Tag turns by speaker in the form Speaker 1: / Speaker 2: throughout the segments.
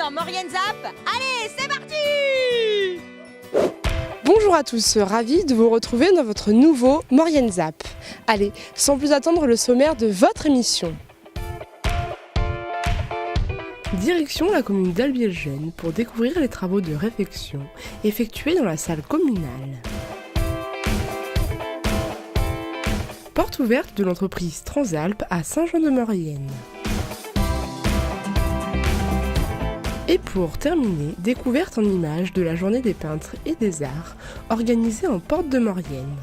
Speaker 1: dans Maurienne Zap. Allez, c'est parti!
Speaker 2: Bonjour à tous, ravi de vous retrouver dans votre nouveau Maurienne Zap. Allez, sans plus attendre, le sommaire de votre émission. Direction la commune d'Albiel-Jeune pour découvrir les travaux de réfection effectués dans la salle communale. Porte ouverte de l'entreprise Transalp à Saint-Jean-de-Maurienne. Et pour terminer, découverte en images de la journée des peintres et des arts organisée en Porte de Maurienne.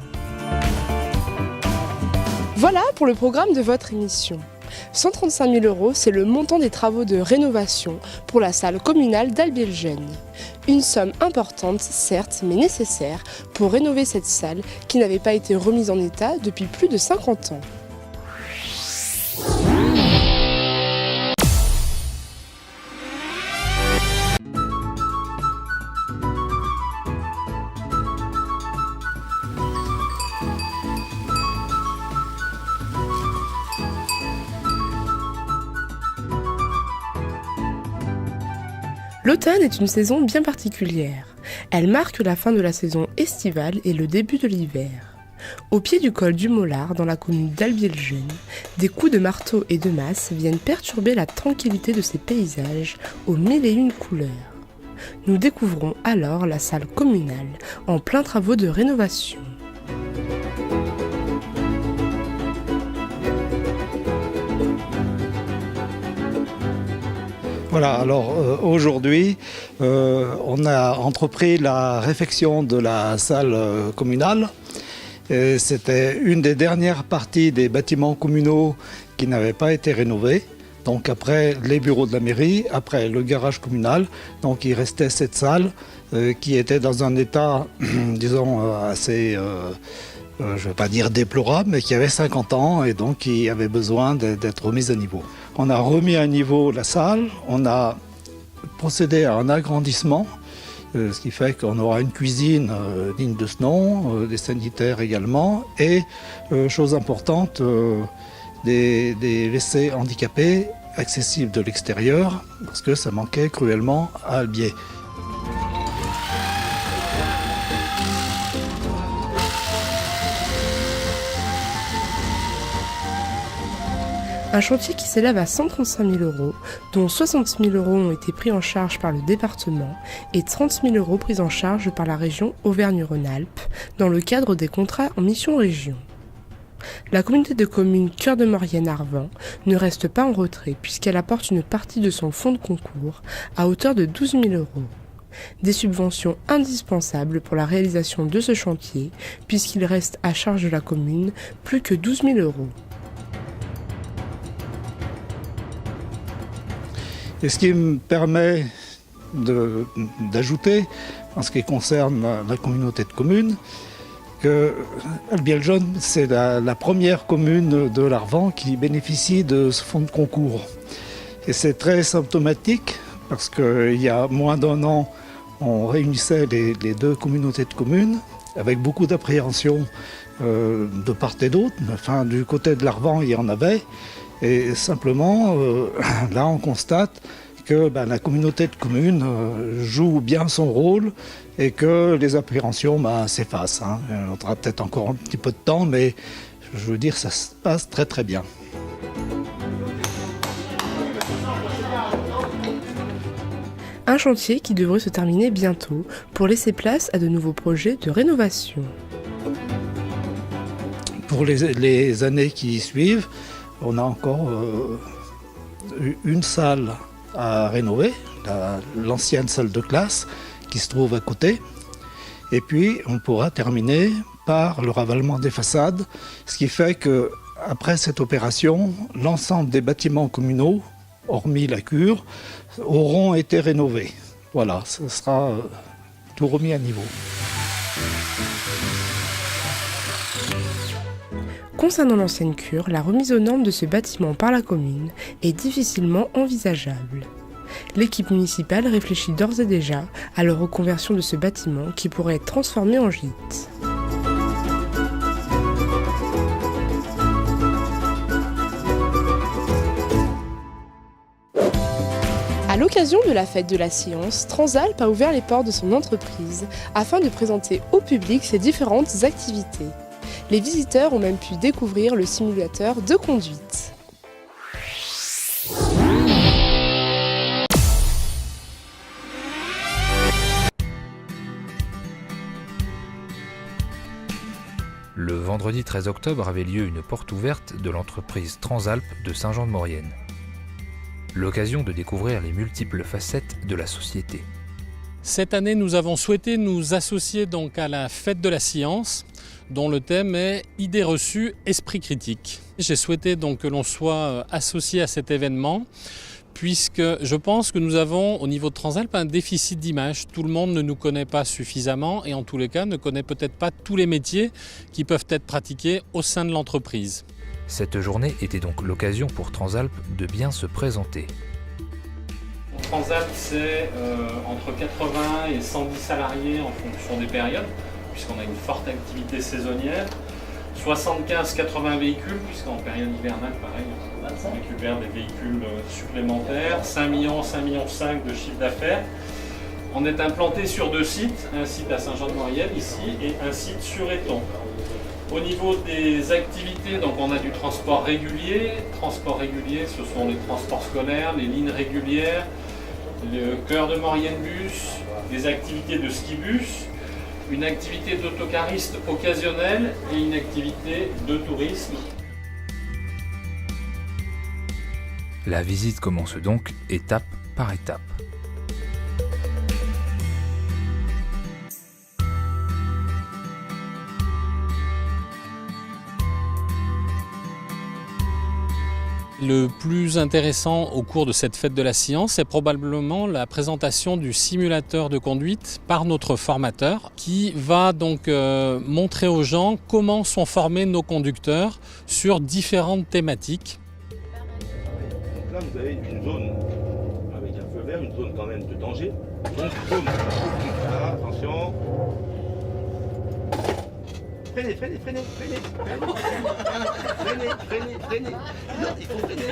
Speaker 2: Voilà pour le programme de votre émission. 135 000 €, c'est le montant des travaux de rénovation pour la salle communale d'Albiel-Jeune. Une somme importante, certes, mais nécessaire pour rénover cette salle qui n'avait pas été remise en état depuis plus de 50 ans. L'automne est une saison bien particulière. Elle marque la fin de la saison estivale et le début de l'hiver. Au pied du col du Mollard, dans la commune d'Albiel-Jeune, des coups de marteau et de masse viennent perturber la tranquillité de ces paysages aux mille et une couleurs. Nous découvrons alors la salle communale, en plein travaux de rénovation.
Speaker 3: Voilà, alors aujourd'hui, on a entrepris la réfection de la salle communale. C'était une des dernières parties des bâtiments communaux qui n'avaient pas été rénovés. Donc après les bureaux de la mairie, après le garage communal, donc il restait cette salle qui était dans un état, disons, assez... je ne vais pas dire déplorable, mais qui avait 50 ans et donc qui avait besoin d'être remise à niveau. On a remis à niveau la salle, on a procédé à un agrandissement, ce qui fait qu'on aura une cuisine digne de ce nom, des sanitaires également, et, chose importante, des WC handicapés accessibles de l'extérieur, parce que ça manquait cruellement à Albier.
Speaker 2: Un chantier qui s'élève à 135 000 €, dont 60 000 € ont été pris en charge par le département et 30 000 € pris en charge par la région Auvergne-Rhône-Alpes dans le cadre des contrats en mission région. La communauté de communes Cœur de Maurienne-Arvent ne reste pas en retrait puisqu'elle apporte une partie de son fonds de concours à hauteur de 12 000 €. Des subventions indispensables pour la réalisation de ce chantier puisqu'il reste à charge de la commune plus que 12 000 €.
Speaker 3: Et ce qui me permet d'ajouter, en ce qui concerne la communauté de communes, que Albiel-Jeune, c'est la première commune de l'Arvent qui bénéficie de ce fonds de concours. Et c'est très symptomatique, parce qu'il y a moins d'un an, on réunissait les deux communautés de communes, avec beaucoup d'appréhension de part et d'autre. Enfin, du côté de l'Arvent, il y en avait. Et simplement, là, on constate que la communauté de communes joue bien son rôle et que les appréhensions s'effacent. On aura peut-être encore un petit peu de temps, mais je veux dire, ça se passe très très bien.
Speaker 2: Un chantier qui devrait se terminer bientôt pour laisser place à de nouveaux projets de rénovation.
Speaker 3: Pour les années qui suivent, on a encore une salle à rénover, l'ancienne salle de classe qui se trouve à côté. Et puis on pourra terminer par le ravalement des façades, ce qui fait qu'après cette opération, l'ensemble des bâtiments communaux, hormis la cure, auront été rénovés. Voilà, ce sera tout remis à niveau.
Speaker 2: Concernant l'ancienne cure, la remise aux normes de ce bâtiment par la commune est difficilement envisageable. L'équipe municipale réfléchit d'ores et déjà à la reconversion de ce bâtiment qui pourrait être transformé en gîte. À l'occasion de la fête de la science, Transalp a ouvert les portes de son entreprise afin de présenter au public ses différentes activités. Les visiteurs ont même pu découvrir le simulateur de conduite.
Speaker 4: Le vendredi 13 octobre avait lieu une porte ouverte de l'entreprise Transalp de Saint-Jean-de-Maurienne. L'occasion de découvrir les multiples facettes de la société.
Speaker 5: Cette année, nous avons souhaité nous associer donc à la fête de la science, dont le thème est idées reçues, esprit critique. J'ai souhaité donc que l'on soit associé à cet événement, puisque je pense que nous avons au niveau de Transalp un déficit d'image. Tout le monde ne nous connaît pas suffisamment et en tous les cas ne connaît peut-être pas tous les métiers qui peuvent être pratiqués au sein de l'entreprise.
Speaker 4: Cette journée était donc l'occasion pour Transalp de bien se présenter.
Speaker 5: Transalp, c'est entre 80 et 110 salariés en fonction des périodes, puisqu'on a une forte activité saisonnière. 75-80 véhicules, puisqu'en période hivernale, pareil, on récupère des véhicules supplémentaires. 5 millions de chiffre d'affaires. On est implanté sur 2 sites, un site à Saint-Jean-de-Maurienne ici et un site sur Éton. Au niveau des activités, donc on a du transport régulier. Transport régulier, ce sont les transports scolaires, les lignes régulières, le cœur de Maurienne Bus, des activités de skibus, une activité d'autocariste occasionnelle et une activité de tourisme.
Speaker 4: La visite commence donc étape par étape.
Speaker 5: Le plus intéressant au cours de cette fête de la science, c'est probablement la présentation du simulateur de conduite par notre formateur qui va donc montrer aux gens comment sont formés nos conducteurs sur différentes thématiques.
Speaker 6: Donc là, vous avez une zone avec un feu vert, une zone quand même de danger. Donc, boum, là, attention. Freinez. Freinez. Non, il faut freiner.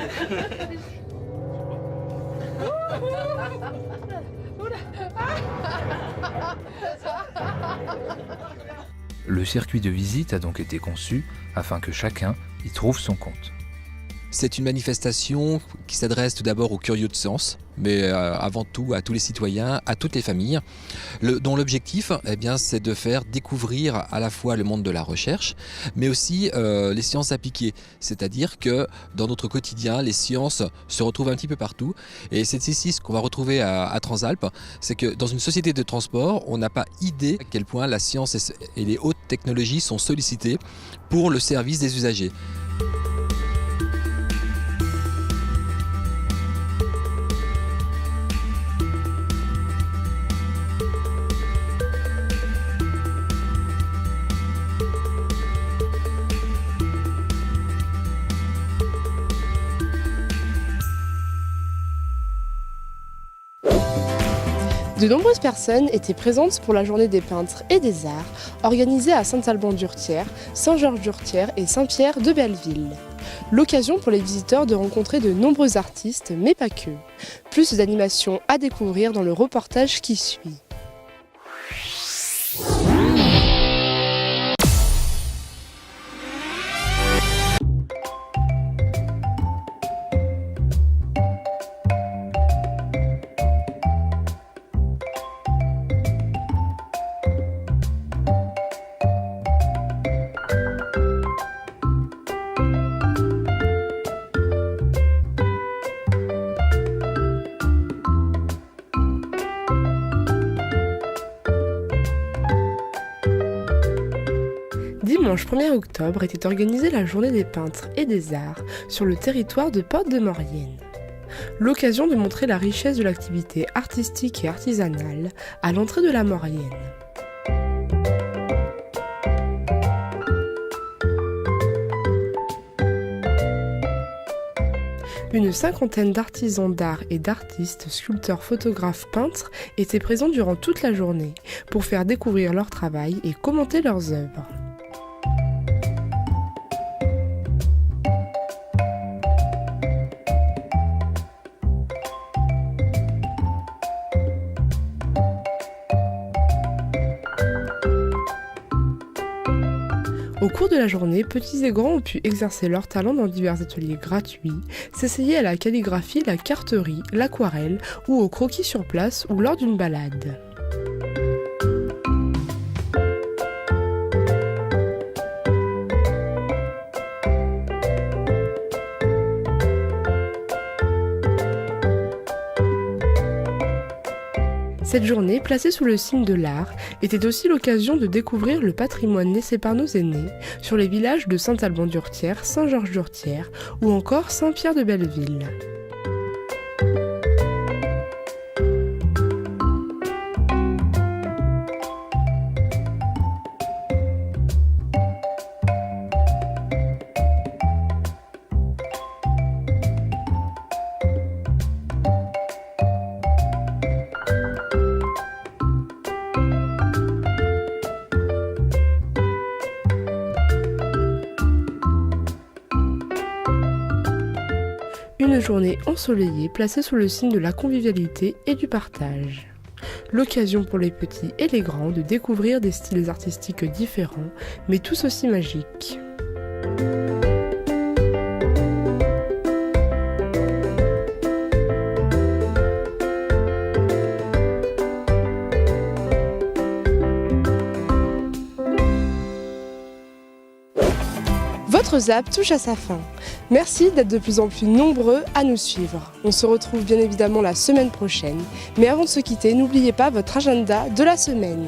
Speaker 4: Le circuit de visite a donc été conçu afin que chacun y trouve son compte.
Speaker 7: C'est une manifestation qui s'adresse tout d'abord aux curieux de science, mais avant tout à tous les citoyens, à toutes les familles, dont l'objectif c'est de faire découvrir à la fois le monde de la recherche, mais aussi les sciences appliquées. C'est-à-dire que dans notre quotidien, les sciences se retrouvent un petit peu partout. Et c'est ici ce qu'on va retrouver à Transalp, c'est que dans une société de transport, on n'a pas idée à quel point la science et les hautes technologies sont sollicitées pour le service des usagers.
Speaker 2: De nombreuses personnes étaient présentes pour la journée des peintres et des arts, organisée à Saint-Alban-d'Urtière, Saint-Georges-d'Urtière et Saint-Pierre de Belleville. L'occasion pour les visiteurs de rencontrer de nombreux artistes, mais pas que. Plus d'animations à découvrir dans le reportage qui suit. Dimanche 1er octobre était organisée la journée des peintres et des arts sur le territoire de Porte-de-Maurienne. L'occasion de montrer la richesse de l'activité artistique et artisanale à l'entrée de la Maurienne. Une cinquantaine d'artisans d'art et d'artistes, sculpteurs, photographes, peintres étaient présents durant toute la journée pour faire découvrir leur travail et commenter leurs œuvres. Au cours de la journée, petits et grands ont pu exercer leur talent dans divers ateliers gratuits, s'essayer à la calligraphie, la carterie, l'aquarelle ou au croquis sur place ou lors d'une balade. Cette journée, placée sous le signe de l'art, était aussi l'occasion de découvrir le patrimoine laissé par nos aînés sur les villages de Saint-Alban-d'Urtière, Saint-Georges-d'Urtière ou encore Saint-Pierre-de-Belleville. Une journée ensoleillée placée sous le signe de la convivialité et du partage. L'occasion pour les petits et les grands de découvrir des styles artistiques différents, mais tous aussi magiques. Votre ZAP touche à sa fin. Merci d'être de plus en plus nombreux à nous suivre. On se retrouve bien évidemment la semaine prochaine. Mais avant de se quitter, n'oubliez pas votre agenda de la semaine.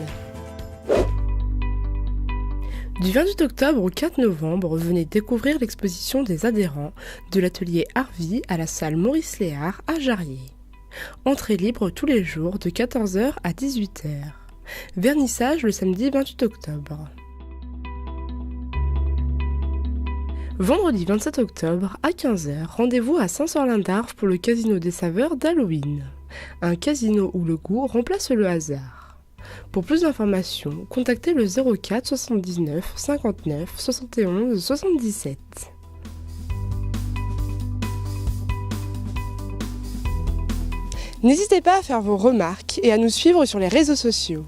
Speaker 2: Du 28 octobre au 4 novembre, venez découvrir l'exposition des adhérents de l'atelier Arvie à la salle Maurice Léard à Jarrier. Entrée libre tous les jours de 14h à 18h. Vernissage le samedi 28 octobre. Vendredi 27 octobre à 15h, rendez-vous à Saint-Sorlin-d'Arves pour le Casino des Saveurs d'Halloween. Un casino où le goût remplace le hasard. Pour plus d'informations, contactez le 04 79 59 71 77. N'hésitez pas à faire vos remarques et à nous suivre sur les réseaux sociaux.